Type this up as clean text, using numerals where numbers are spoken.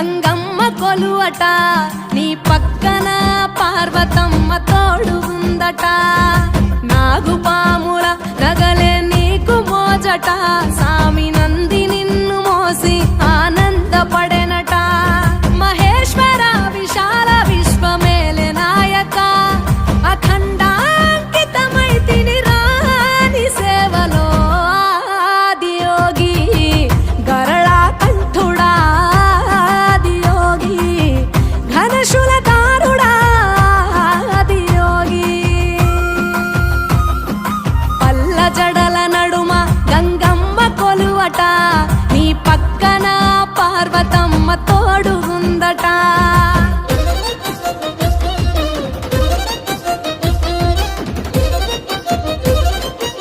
గంగమ్మ కొలువట నీ పక్కన పార్వతమ్మ తోడుగుందట నాగుపాముల నగలే నీకు మోజట సామి నంది నిన్ను మోసి ఆనందపడెనట మహేశ్వర విశాల విశ్వమేలే నాయక అఖండాంకితమైతిని రాని సేవలో ఆదియోగి గరళా కంఠుడా ఆదియోగి ఘనశూలధారుడా ఆదియోగి పల్ల జడల నడుమ గంగమ్మ కొలువట నీ పక్కన పార్వతమ్మ తోడుగుందట